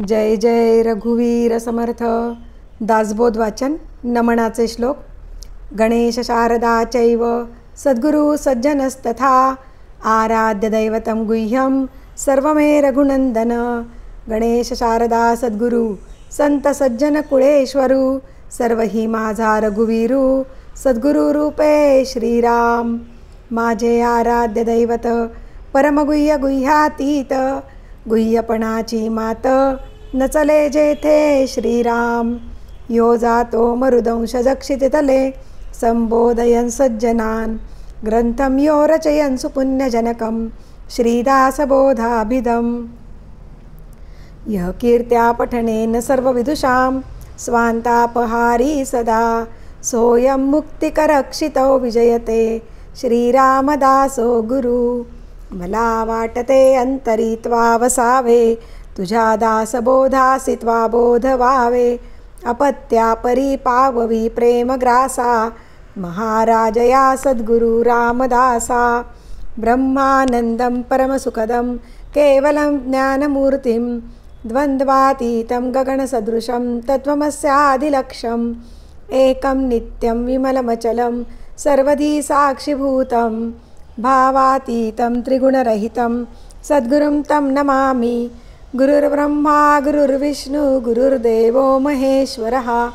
जय जय रघुवीर समर्थ. दासबोध वाचन. नमनाचे श्लोक. गणेश शारदा चैव सद्गुरु सज्जनस्तथा आराध्य दैवतं गुह्यं सर्वमे रघुनंदन. गणेश शारदा सद्गुरु संत सज्जन कुळेश्वरू सर्व ही माझा रघुवीरू सद्गुरु रूपे श्रीराम. माझे आराध्य दैवत परमगुह्य गुह्यातीत गुह्यपणाची मात नचले जेथे श्रीराम. यो जातो मरुदंश जक्षितले संबोधयन् सज्जनान् ग्रंथं यो रचयन् सुपुण्यजनकं श्रीदासबोधाभिधम्. यः कीर्त्या पठनेन सर्वविदुषां स्वान्तापहारी सदा सोऽयं मुक्तिकरक्षितो विजयते श्रीरामदासो गुरु. मला वाटते अंतरी त्वा वसावे तुझ्या दासबोधासी त्वा बोध व्हावे. अपत्या परी पाववी प्रेमग्रासा महाराजया सद्गुरु रामदासा. ब्रह्मानंदं परमसुखदं केवलं ज्ञानमूर्तिं द्वन्द्वातीतं गगनसदृशं तत्त्वमस्यादिलक्ष्यम्. एकं नित्यं विमलमचलं सर्वधी साक्षिभूतं भावातीतं त्रिगुणरहितं सद्गुरुं तं नमामि. गुरुर्ब्रह्मा गुरुर्विष्णु गुरुर्देवो महेश्वरः.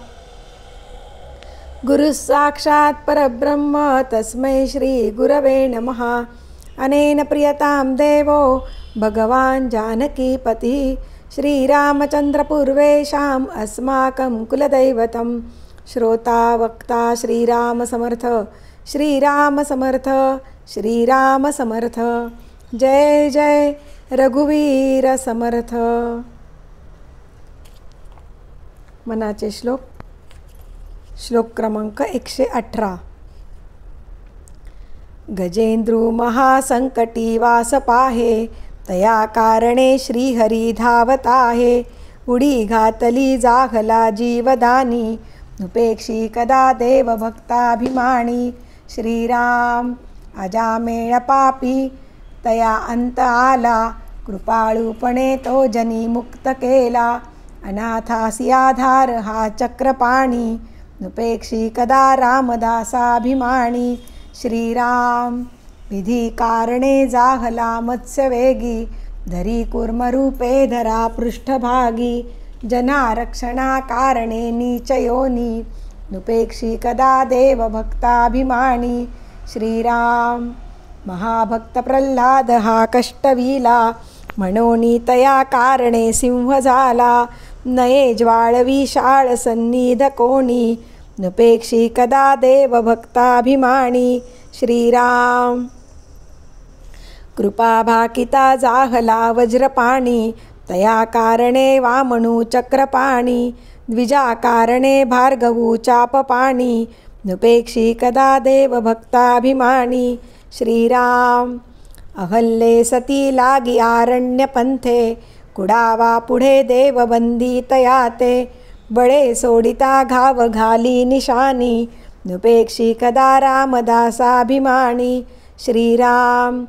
गुरुः साक्षात् परब्रह्म तस्मै श्री गुरवे नमः. अनेन प्रियतां देवो भगवान् जानकीपतिः श्रीरामचन्द्रपूर्वेषाम् अस्माकं कुलदैवतं. श्रोता वक्ता श्रीराम समर्थ श्रीराम समर्थ श्रीराम समर्थ. जय जय रघुवीर समर्थ. मनाचे श्लोक. श्लोक क्रमांक 118. गजेंद्रू महासंकटी वास पाहे तया कारणे श्रीहरी धावताहे. उडी घातली जाहला जीवदानी नुपेक्षी कदा देव भक्ताभिमानी. श्रीराम अजामेळ पापी तया अंत आला कृपाळूपणे तो जनी मुक्त केला. अनाथासी आधार हा चक्रपाणी नुपेक्षी कदा रामदासाभिमानी. श्रीराम विधी कारणे जाहला मत्स्यवेगी धरी कूर्मरूपे धरा पृष्ठभागी. जना रक्षणा कारणे नीचयोनी नुपेक्षी कदा देव भक्ताभिमानी. श्रीराम महाभक्त प्रल्हाद हा कष्टविला म्हणोनी तया कारणे सिंह झाला. नये ज्वाळवी शाळ सन्निध कोणी नुपेक्षी कदा देव भक्ताभिमानी. श्रीराम कृपा भाकिता जाहला वज्रपाणी तया कारणे वामणू चक्रपाणी. द्विजा कारणे भार्गवू चापपाणी नुपेक्षी कदा देव भक्ताभिमानी. श्रीराम अहल्ये सती लागी आरण्यपंथे कुडावा पुढे देव बंदी तयाते. बळे सोडिता घाव घाली निशानी नुपेक्षी कदा रामदासाभिमानी. श्रीराम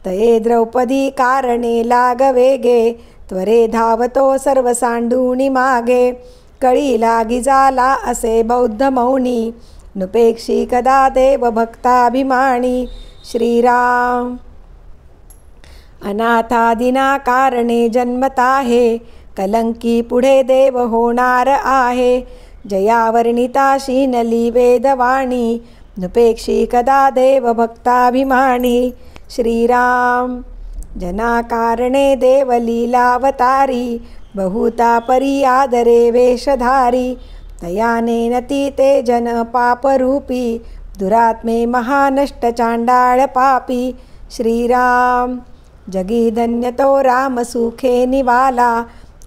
तये द्रौपदी कारणे लागवेगे त्वरे धावतो सर्व सांडूनी मागे. कळी लागी जाला असे बौद्ध मौनी नुपेक्षी कदा देव भक्ताभिमानी. श्रीराम अनाथादिना कारणे जन्मताहे कलंकी पुढे देव होणार आहे. जयावर्णिता शीनली वेदवाणी नुपेक्षी कदा देव भक्ताभिमानी. श्रीराम जना कारणे देव लीलावतारी बहुता परी आदरे वेशधारी. तयानेनती ते जन पापरूपी दुरात्मे महानष्ट चांडाळ पापी. श्रीराम जगी धन्य तो राम सुखे निवाला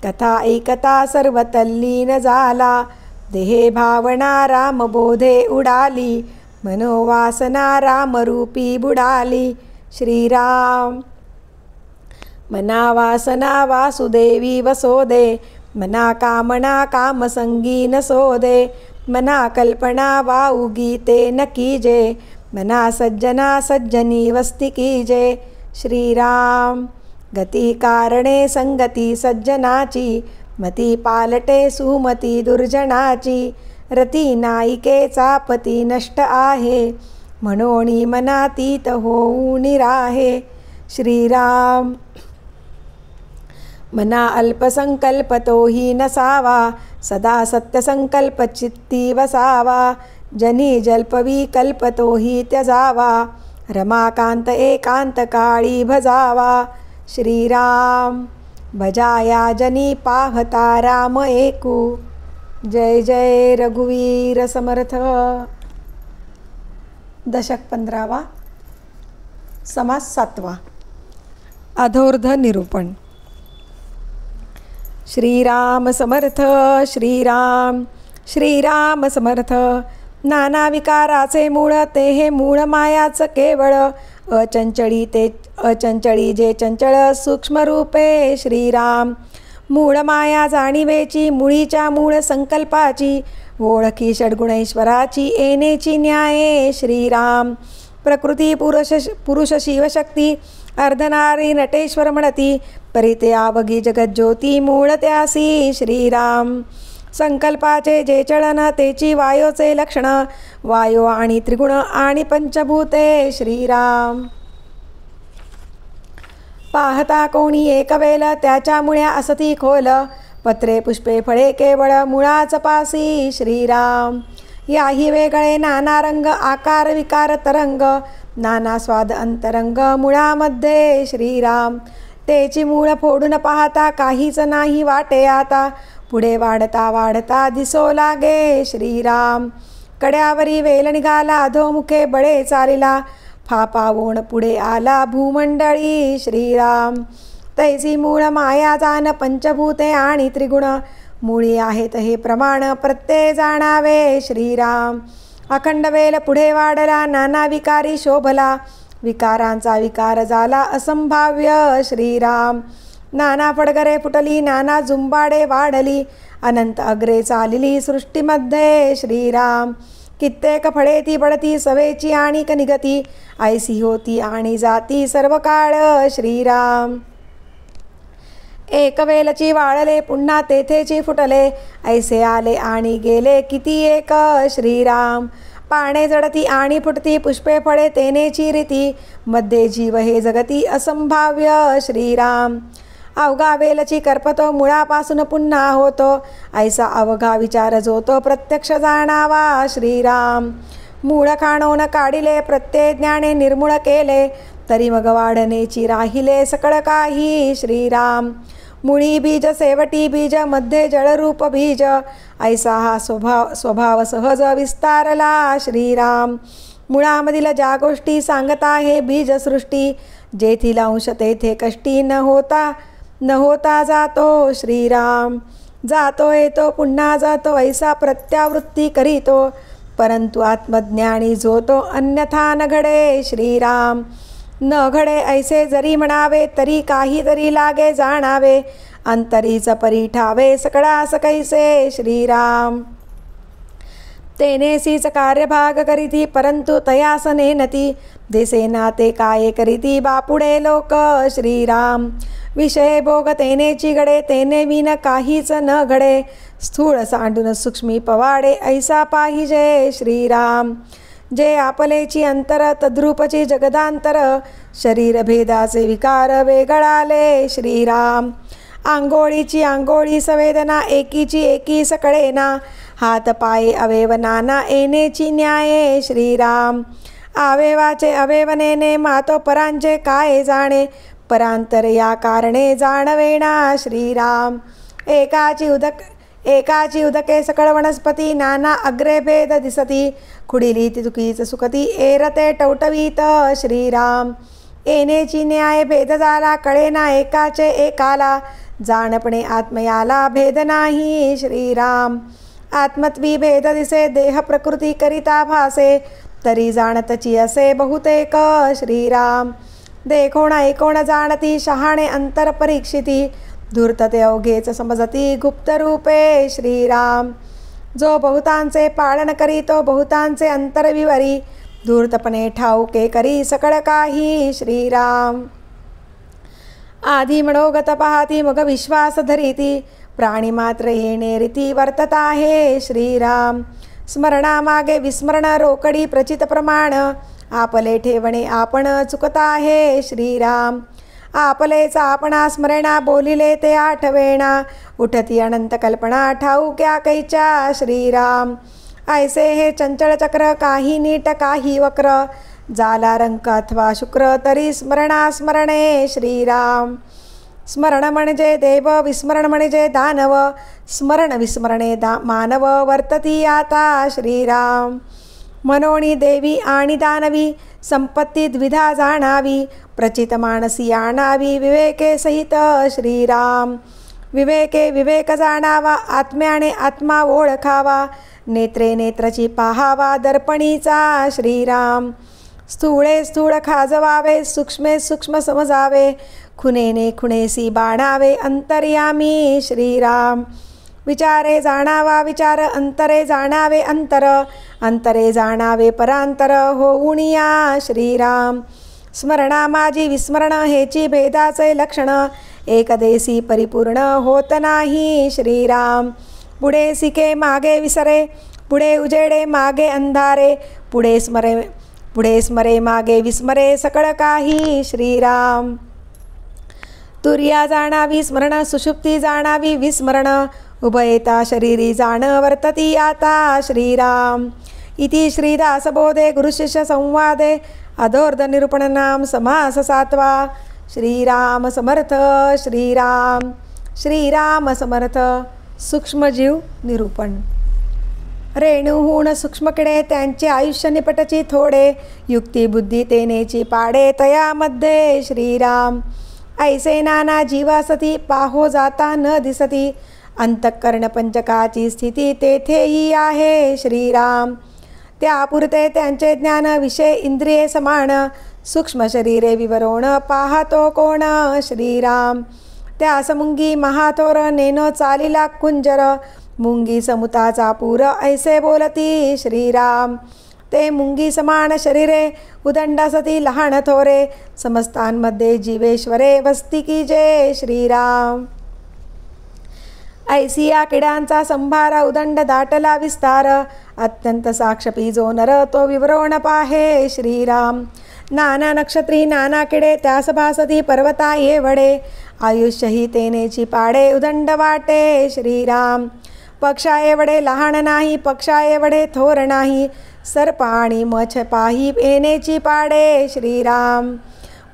कथा ऐकता सर्व तल्लीन झाला. देहे भावना राम बोधे उडाली मनोवासना रामरूपी बुडाली. श्रीराम मना वासना वासुदेवी वसोदे मना कामना कामसंगी नसोदे. मना कल्पना वाउगी ते न कीजे मना सज्जना सज्जनी वस्ती कीजे. श्रीराम गती कारणे संगती सज्जनाची मती पालटे सुमती दुर्जनाची, रती नायिकेचा पती नष्ट आहे, म्हणून मनातीत होऊन राहे. श्रीराम. मना अल्पसंकल्प तोही नसावा, सदा सत्यसंकल्प चित्ती वसावा, जनी जल्पविकल्प तोही त्यजावा, रमाकांत एकांत काळी भजावा. श्रीराम. भजाया जनी पाहता राम एकू. जय जय रघुवीर समर्थ. दशक 15वा. समास 7वा. अधोर्ध निरूपण. श्रीराम समर्थ. श्रीराम. श्रीराम समर्थ. नाना विकाराचे मूळ ते हे मूळ मायाच केवळ, अचंचळी जे चंचळ सूक्ष्म रूपे. श्रीराम. मूळ माया जाणीवेची, मुळीच्या मूळ संकल्पाची, ओळखी षड्गुणेश्वराची येणेची न्याये. श्रीराम. प्रकृती पुरुष शिवशक्ती, अर्धनारी नटेश्वर म्हणती, परिते आवगी जगज्योती मूळ त्यासी. श्रीराम. संकल्पाचे जे चलन तेची वायोचे लक्षण, वायो आणि त्रिगुण आणि पंचभूते. श्रीराम. पाहता कोणी एकवेल त्याच्या मुळ्या असती खोल, पत्रे पुष्पे फळे केवळ मुळाच पासी. श्रीराम. याही वेगळे नाना रंग आकार विकार तरंग, नाना स्वाद अंतरंग मुळामध्ये. श्रीराम. तेची मूळ फोडून पाहता काहीच नाही वाटे आता, पुढे वाढता वाढता दिसो लागे. श्रीराम. कड्यावरी वेल निघाला अधोमुखे बळे चालिला, फापावून पुढे आला भूमंडळी. श्रीराम. तैसी मूळ माया जाण पंचभूते आणि त्रिगुण, मुळी आहेत हे प्रमाण प्रत्यय जाणावे. श्रीराम. अखंड वेल पुढे वाढला नाना विकारी शोभला, विकारांचा विकार झाला असंभाव्य. श्रीराम. नाना फडगरे फुटली नाना जुंबाडे वाढली, अनंत अग्रे चालली सृष्टीमध्ये. श्रीराम. कित्येक फळे ती पडती सवेची आणि निगती, ऐसी होती आणि जाती सर्व काळ. श्रीराम. एक वेलची वाळले पुन्हा तेथेची फुटले, ऐसे आले आणि गेले किती एक. श्रीराम. पाने जडती आणि फुटती पुष्पे फळे तेनेची रीती, मध्ये जीव हे जगती असंभाव्य. श्रीराम. अवघा वेलची करपतो मुळापासून पुन्हा होतो, ऐसा अवघा विचार जो तो प्रत्यक्ष जाणावा. श्रीराम. मूळ खाणोन काढिले प्रत्यय ज्ञाने निर्मूळ केले, तरी मग वाढणेची राहिले सकळ काही. श्रीराम. मुळी बीज सेवटी बीज मध्ये जळरूप बीज, ऐसा हा स्वभाव सहज विस्तारला. श्रीराम. मुळामधील ज्या गोष्टी सांगता हे बीज सृष्टी, जेथील अंश तेथे कष्टी न होता जातो. श्रीराम. जातो येतो पुन्हा जातो ऐसा प्रत्यावृत्ती करीतो, परंतु आत्मज्ञानी जो तो अन्यथा न घडे. श्रीराम. न घडे ऐसे जरी म्हणावे तरी काहीतरी लागे जाणावे, अंतरीच परी ठावे सकळास कैसे. श्रीराम. तेनेसीच कार्यभाग करीती, परंतु तयास नेनती, दिसेना ते काय करीती बापुडे लोक. श्रीराम. विषय भोग तेनेची घडे, तेने विन काहीच न घडे, स्थूळ सांडून सूक्ष्मी पवाडे ऐसा पाहिजे. श्रीराम. जे आपलेची अंतर तद्रूपची जगदांतर, शरीर भेदाचे विकार वेगळाले. श्रीराम. आंघोळीची आंघोळी सवेदना, एकीची एकी सकळेना, हात पाये अवेव नाना येणेची न्याये. श्रीराम. आवेवाचे अवेवनेने मातो परांचे काय जाणे, परांतर या कारणे जाणवेना. श्रीराम. एकाची उदके सकळ वनस्पती, नाना अग्रे भेद दिसती, खुडिली ती दुखीच सुखती एरते टवटवीत. श्रीराम. येणेची न्याय भेद झाला कळेना एकाचे एकाला, जाणपणे आत्मयाला भेद नाही. श्रीराम. आत्मत्वी भेद दिसे देह प्रकृती करिता भासे, तरी जाणतची असे बहुतेक. श्रीराम. देखोण ऐकोण जाणती शहाणे अंतर परीक्षिती, धूर्तते अवघेच समजती गुप्त रूपे. श्रीराम. जो बहुतांचे पालन करी तो बहुतांचे अंतर विवरी, धूर्तपणे ठाऊके करी सकळ काही. श्रीराम. आधी मनोगत पाहती मग विश्वास धरीती, प्राणी मात्र येणे रीती वर्तत आहे श्रीराम. स्मरणामागे विस्मरण रोकडी प्रचित प्रमाण आपले ठेवणे आपण चुकत आहे श्रीराम. आपलेच आपणा स्मरणा बोलिले ते आठवेणा उठती अनंत कल्पना ठाऊक्या कैच्या श्रीराम. ऐसे हे चंचल चक्र काही नीट काही वक्र जाला रंक अथवा शुक्र तरी स्मरणा स्मरणे श्रीराम. स्मरण म्हणजे देव विस्मरण म्हणजे दानव स्मरण विस्मरणे मानव वर्तती आता श्रीराम. मनोनी देवी आणि दानवी संपत्ती द्विधा जाणावी प्रचित मानसी आणावी विवेके सहित श्रीराम. विवेके विवेक जाणावा आत्म्याने आत्मा ओळखावा नेत्रे नेत्रची पाहावा दर्पणीचा श्रीराम. स्थूळे स्थूळ खाजवावे सूक्ष्मे सूक्ष्म समजावे खुनेने खुणेसी बाणावे अंतर्यामी श्रीराम. विचारे जाणावा विचार अंतरे जाणावे अंतर अंतरे जाणावे परांतर होऊनिया श्रीराम. स्मरणा माझी विस्मरण हेची भेदाचे लक्षण एकदेसी परिपूर्ण होत नाही श्रीराम. पुढे सिके मागे विसरे पुढे उजेडे मागे अंधारे पुढे स्मरे मागे विस्मरे सकळ काही श्रीराम. तुर्या जाणावी स्मरण सुषुप्ती जाणावी विस्मरण उभयता शरीरी जाण वर्तती आता श्रीराम. इति श्रीदासबोधे गुरुशिष्य संवादे अधोर्ध निरूपण नाम समास 7वा. श्रीराम समर्थ. श्रीराम श्रीराम समर्थ. सूक्ष्मजीव निरूपण. रेणूहून सूक्ष्मकिडे त्यांचे आयुष्य निपटची थोडे युक्ती बुद्धी तेनेची पाडे तयामध्ये श्रीराम. ऐसे नाना जीवासती पाहो जाता न दिसती अंतःकरण पंचकाची स्थिती तेथेही आहे श्रीराम. त्यापुरते त्यांचे ज्ञान विषय इंद्रिये समान सूक्ष्म शरीरे विवरोण पाहतो कोण श्रीराम. त्यास मुंगी महाथोर नेनो चालिला कुंजर मुंगी समुताचा पूर ऐसे बोलती श्रीराम. ते मुंगी समान शरीरे उदंडासती लहान थोरे समस्तांमध्ये जीवेश्वरे वस्ती की जय श्रीराम. ऐसी या किड्यांचा संभार उदंड दाटला विस्तार अत्यंत साक्षपी जो नर तो विवरोण पाहे श्रीराम. नाना नक्षत्री नाना किडे त्यास भासती पर्वता येवडे आयुष्य ही तेनेची पाडे उदंड वाटे श्रीराम. पक्षा एवढे लहान नाही पक्षा एवढे थोर नाही सर्प आणि मछ पाही येनेची पाडे श्रीराम.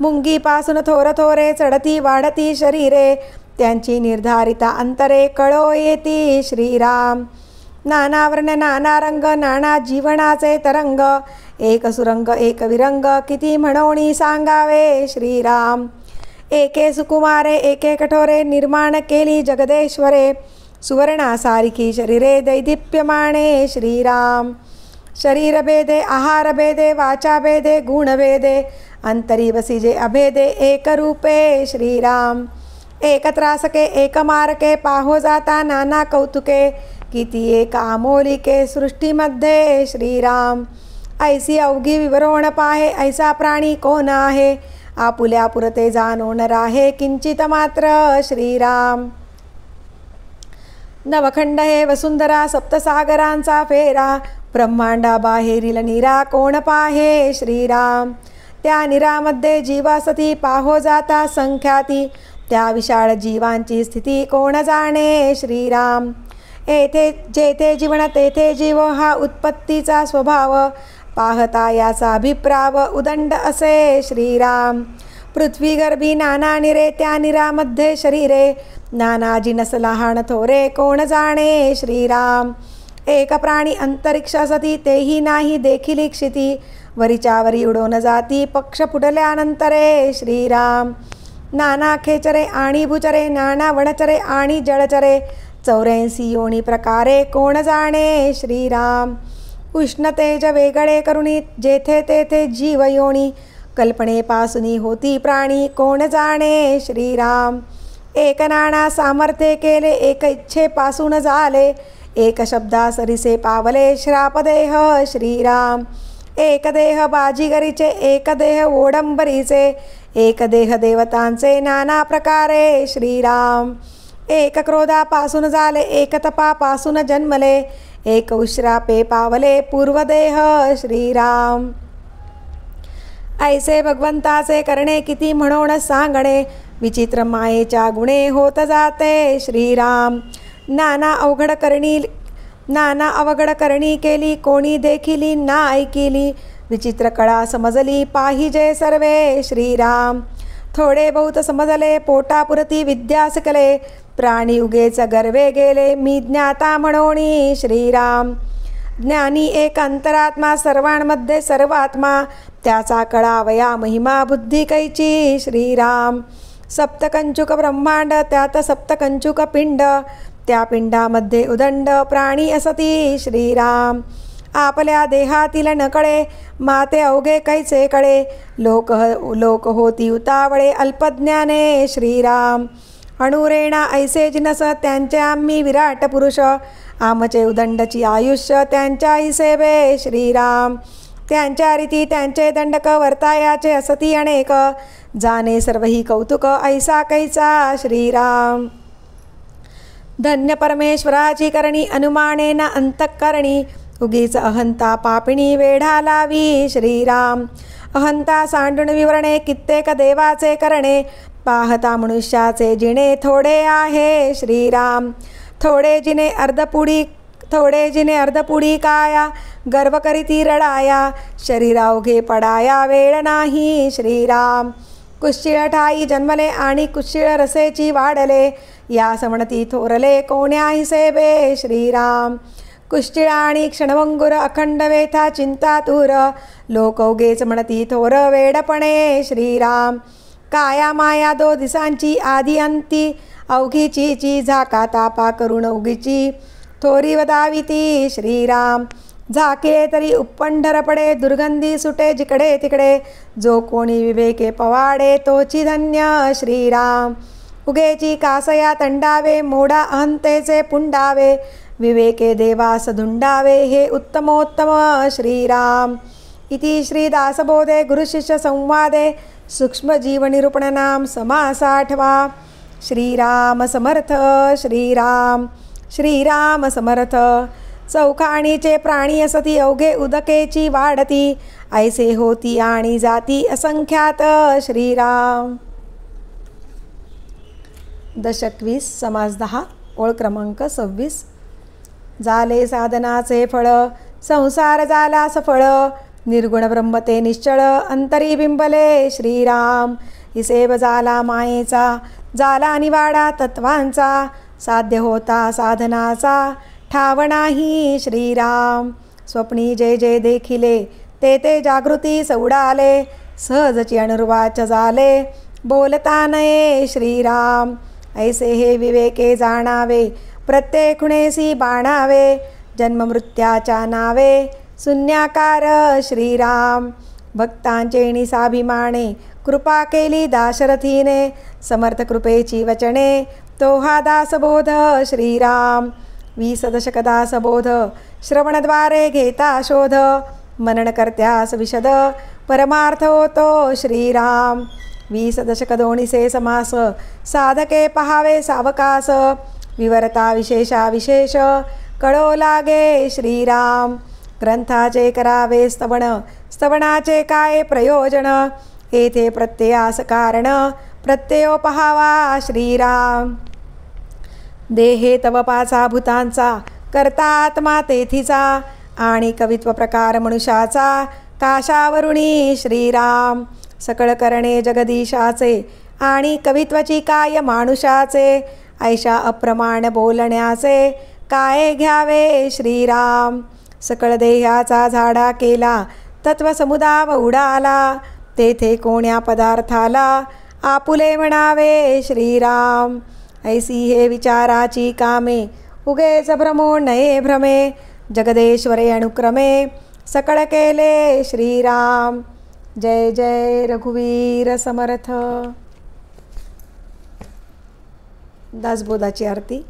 मुंगीपासून थोर थोरे चढती वाढती शरीरे त्यांची निर्धारिता अंतरे कळो येती श्रीराम. नाना वर्ण नाना रंग नाना जीवनाचे तरंग एक सुरंग एक विरंग किती म्हणोनी सांगावे श्रीराम. एके सुकुमारे एके कठोरे निर्माण केली जगदेश्वरे सुवर्णासारिखी शरीरे दैदिप्यमाणे श्रीराम. शरीरभेदे आहारभेदे वाचाभेदे गुणभेदे अंतरी वसिजे अभेदे एकरूपे श्रीराम. एकत्रासके एकमारके पाहो जाता नाना कौतुके किती एक आमोलिके सृष्टीमध्ये श्रीराम. ऐसी अवघी विवरोण पाहे ऐसा प्राणी कोण आहे आपुल्या पुरते जाणोन राहे किंचित मात्र श्रीराम. नवखंड हे वसुंधरा सप्तसागरांचा फेरा ब्रह्मांडा बाहेरील निरा कोण पाहे श्रीराम. त्या निरामध्ये जीवासती पाहो जाता संख्याती त्या विशाळ जीवांची स्थिती कोण जाणे श्रीराम. येथे जेथे जीवन तेथे जीव हा उत्पत्तीचा स्वभाव पाहता याचा अभिप्राव उदंड असे श्रीराम. पृथ्वीगर्भी नाना निरे त्या निरामध्ये शरीरे नाना जिनस लहान थोरे कोण जाणे श्रीराम. एक प्राणी अंतरिक्षासती तेही नाही देखील क्षिती वरीच्यावरी उडवून जाती पक्ष फुटल्यानंतरे श्रीराम. नाना खेचरे आणि भूचरे नाना वनचरे आणि जळचरे 84 योनी प्रकारे कोण जाणे श्रीराम. उष्ण तेज वेगळे करुणी जेथे तेथे जीव योनी कल्पनेपासून होती प्राणी कोण जाणे श्रीराम. एक नाना सामर्थ्य केले एक इच्छेपासून झाले एक शब्दा सरिसे पावले श्रापदेह श्रीराम. एक देह बाजीगरीचे एक देह ओडंबरीचे एक देह देवतांचे नाना प्रकारे श्रीराम. एक क्रोधापासून झाले, एक तपापासून जन्मले, एक उश्रापे पावले पूर्वदेह श्रीराम. ऐसे भगवंताचे करणे किती म्हणून सांगणे, विचित्र मायेच्या गुणे होत जाते श्रीराम. नाना अवघड करणी केली, कोणी देखिली ना ऐकिली, विचित्र कळा समजली पाहिजे सर्वे श्रीराम. थोडे बहुत समजले, पोटापुरती विद्या शिकले, प्राणी उगेच गर्वे गेले, मी ज्ञाता म्हणोनी श्रीराम. ज्ञानी एक अंतरात्मा, सर्वांमध्ये सर्वात्मा, त्याचा कळावया महिमा बुद्धी कैची श्रीराम. सप्तकंचुक ब्रह्मांड, त्यात सप्तकंचुक पिंड, त्या पिंडामध्ये उदंड प्राणी असती श्रीराम. आपल्या देहातील नकळे, माते अवघे कैचे कळे, लोक होती उतावळे अल्पज्ञाने श्रीराम. अणुरेणा ऐसे जिनस, त्यांचे आम्ही विराट पुरुष, आमचे उदंडची आयुष्य त्यांच्या हिसेवे श्रीराम. त्यांच्या रीती त्यांचे दंडक, वर्तायाचे असती अनेक, जाणे सर्वही कौतुक ऐसा कैचा श्रीराम. धन्य परमेश्वराची करणी, अनुमानेन अंतःकरणी, उगीच अहंता पापिणी वेढा लावी श्रीराम. अहंता सांडून विवरणे, कित्येक देवाचे करणे, पाहता मनुष्याचे जिणे थोडे आहे श्रीराम. थोडे जिने अर्धपुडी काया, गर्व करीती रडाया, शरीरावघे पडाया वेळ नाही श्रीराम. कुशीळ ठाई जन्मले आणि कुशीळ रसेची वाढले, या समणती थोरले कोण्या सेवे श्रीराम. कुष्टिळ आणि क्षणभंगुर, अखंड वेथा चिंता तूर, लोक उगेच म्हणती थोर वेडपणे श्रीराम. काया माया दो दिसांची, आधी अंती अवघीची, झाका तापा करुण उगीची, थोरी वदाविती श्रीराम. झाकिले तरी उपंढर पडे, दुर्गंधी सुटे जिकडे तिकडे, जो कोणी विवेके पवाडे तोची धन्य श्रीराम. उगेची कासया तंडावे, मोडा अहंतेचे पुंडावे, विवेके देवास धुंडावे, हे उत्तमोत्तम श्रीराम. इति श्रीदासबोधे गुरुशिष्य संवादे सूक्ष्मजीवनिरूपण नाम समास 8वा. श्रीराम समर्थ. श्रीराम श्रीराम समर्थ. चौखाणीचे प्राणी असती, अवघे उदकेची वाढती, ऐसे होती आणि जाती असंख्यात श्रीराम. दशक 20 समास 10 ओळ क्रमांक 26. झाले साधनाचे फळ, संसार झाला सफळ, निर्गुण ब्रह्मते निश्चळ, अंतरी बिंबले श्रीराम. हिसेब झाला मायेचा, झाला निवाडा तत्वांचा, साध्य होता साधनाचा, ठाव नाही श्रीराम. स्वप्नी जे जे देखिले, ते ते जागृती सौडाले, सहजची अनुर्वाच झाले, बोलता नये श्रीराम. ऐसे हे विवेके जाणावे, प्रत्येक खुणेसी बाणावे, जन्ममृत्याच्या नावे, शून्याकार श्रीराम. भक्तांचे निसाभिमाने, कृपा केली दाशरथीने, समर्थ कृपेची वचने, तो हा दासबोध श्रीराम. 20 दशक दासबोध, श्रवणद्वारे घेता शोध, मनन करत्यास विशद, परमार्थ होतो श्रीराम. 20 दशक दोन्हीसे समास, साधके पहावे सावकास, विवरता विशेषा विशेष, कळो लागे श्रीराम. ग्रंथाचे करावे स्तवन, स्तवनाचे काय प्रयोजन, येथे प्रत्ययास कारण, प्रत्ययो पहावा श्रीराम. देहे तव पाचा भूतांचा, करता आत्मा तेथीचा, आणि कवित्व प्रकार मनुष्याचा, काशावरुणी श्रीराम. सकळ करणे जगदीशाचे, आणि कवित्वची काय मानुषाचे, ऐशा अप्रमाण बोलण्याचे, काय घ्यावे श्रीराम. सकळ देहाचा झाडा केला, तत्वसमुदाव उडाला, तेथे कोण्या पदार्थाला, आपुले म्हणावे श्रीराम. ऐसी हे विचाराची कामे, उगेच भ्रमो नये भ्रमे, जगदेश्वरे अनुक्रमे, सकळ केले श्रीराम. जय जय रघुवीर समर्थ. दासबोधाची आरती.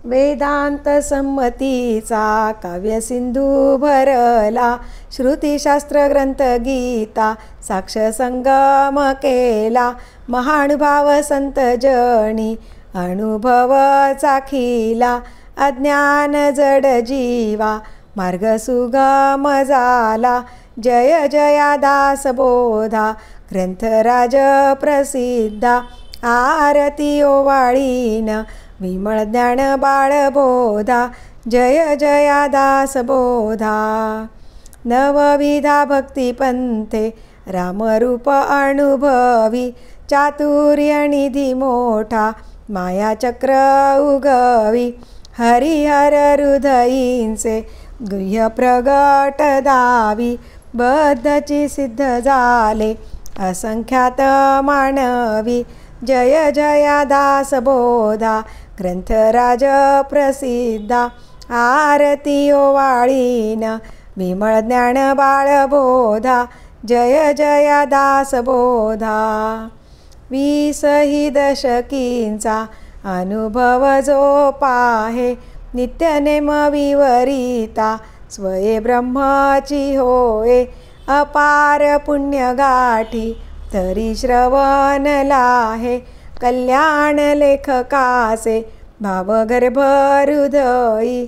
वेदांत संमतीचा काव्यसिंधू भरला, श्रुतिशास्त्र ग्रंथ गीता साक्ष संगम केला. महानुभाव संत जनी अनुभव चाखिला, अज्ञान जड जीवा मार्ग सुगम झाला. जय जया दास बोधा ग्रंथराज प्रसिद्धा, आरती ओवाळीन विमळ ज्ञान बाळबोधा. जय जया दास बोधा. नवविधा भक्तिपंथे रामरूप अनुभवी, चातुर्य निधी मोठा मायाचक्र उगवी. हरिहर हृदयींचे गुह्य प्रगट दावी, बद्धची सिद्ध झाले असंख्यात मानवी. जय जया दास बोधा ग्रंथराज प्रसिद्धा, आरती ओवाळीन विमळ ज्ञान बाळबोधा. जय जया दास बोधा. 20 दशकींचा अनुभव जो पाहे, नित्यनेम विवरिता स्वये ब्रह्माची होय. अपार पुण्य गाठी तरी श्रवण लाहे, कल्याण लेखकासे भावगर्भ हृदयी.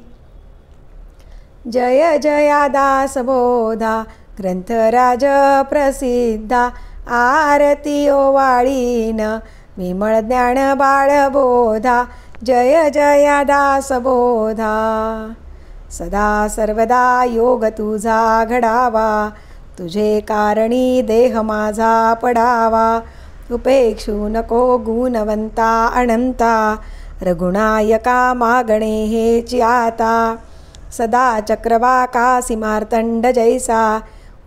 जय जया दास बोधा ग्रंथराज प्रसिद्धा, आरती ओवाळीन विमळ ज्ञान बाळबोधा. जय जया दास बोधा. सदा सर्वदा योग तुझा घडावा, तुझे कारणी देह माझा पडावा. उपेक्षू नको गुणवंता अनंता, रघुनायका मागणे हेची आता. सदा चक्रवाकासी मार्तंड जैसा,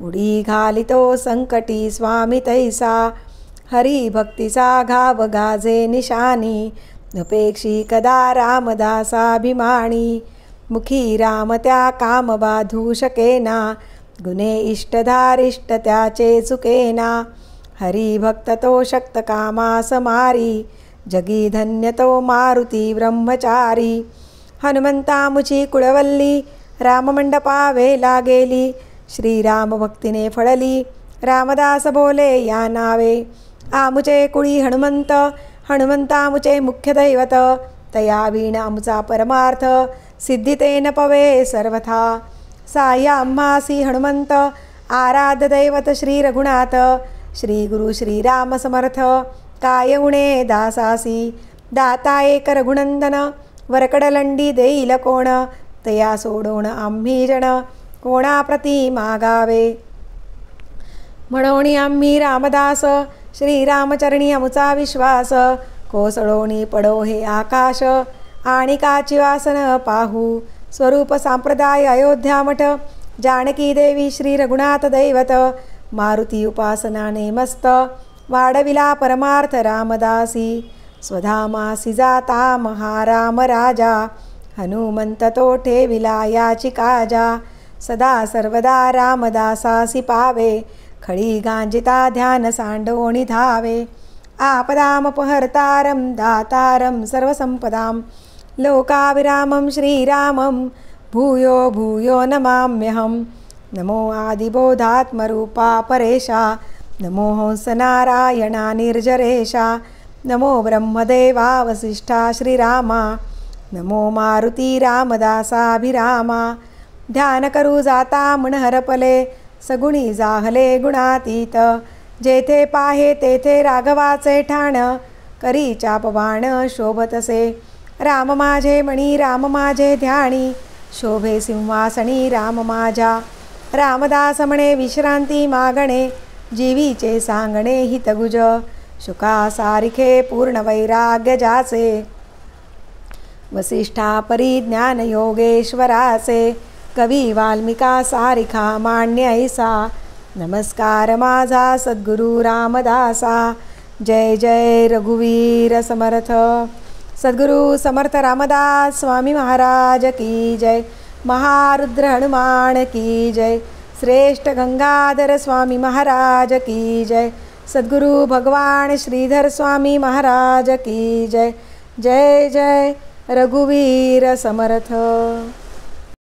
उडी घालितो संकटी स्वामी तैसा. हरिभक्तीचा घाव गाजे निशानी, उपेक्षी कदा रामदासाभिमानी. मुखी राम त्या काम बाधू शकेना, गुणे इष्टधारिष्ट त्याचे चुकेना. हरिभक्त तो शक्त कामास मारी, जगी धन्य तो मारुती ब्रह्मचारी. हनुमंता मुची कुळवल्ली, राममंडपा वेला गेली. श्रीराम भक्तीने फळली, रामदास बोले या नावे. आमुचे कुळी हनुमंत, हनुमंता मुचे मुख्य दैवत. तया वीण आमुचा परमार्थ, सिद्धी तेन पवे सर्वथा. साह्या आम्हासी हनुमंत, आराध्य दैवत श्री रघुनाथ. श्री गुरु श्रीराम समर्थ, काय उणे दासासी. दाता एक रघुनंदन, वरकडलंडी देईल कोण. तया सोडून आम्ही जण, कोणाप्रती मागावे. म्हणून आम्ही रामदास, श्रीरामचरणी अमुचा विश्वास. कोसळोनी पडो हे आकाश, आणि काची वासन पाहू. स्वरूप संप्रदाय अयोध्या मठ, जानकी देवी श्री रघुनाथ दैवत. मारुती उपासनाने मस्त, वाढविला परमार्थ रामदासी. स्वधामासी जाता महाराम राजा, हनुमंत तो ठेविला याची काजा. सदा सर्वदा रामदासासी पावे, खळी गांजिता ध्यान सांडोणी धावे. आपदामपहर्तारं दातारं सर्वसंपदां, लोकाभिरामं श्रीरामं भूयो भूयो नमाम्यहं. नमो आदिबोधात्मरूपा परेशा, नमो हंसनारायणा निर्जरेशा. नमो ब्रह्मदेवा वसिष्ठा श्रीरामा, नमो मारुती रामदासाभिरामा. ध्यान करू जाता मन हरपले, सगुणी जाहले गुणातीत. जेथे पाहे तेथे राघवाचे ठाण, करी चापबाण शोभतसे. राम माझे मणी राम माझे ध्यानी, शोभे सिंहासनी राम माझ्या. रामदास म्हणे विश्रांती मागणे, जीवीचे सांगणे हितगुज. शुका सारिखे पूर्ण वैराग्य जाचे, वसिष्ठा परिज्ञान योगेश्वराचे. कवी वाल्मिका सारिखा मान्य ऐसा, नमस्कार माझा सद्गुरु रामदासा. जय जय रघुवीर समर्थ. सद्गुरु समर्थ रामदास स्वामी महाराज की जय. महारुद्र हनुमान की जय. श्रेष्ठ गंगाधर स्वामी महाराज की जय. सद्गुरु भगवान श्रीधर स्वामी महाराज की जय. जय जय रघुवीर समर्थ.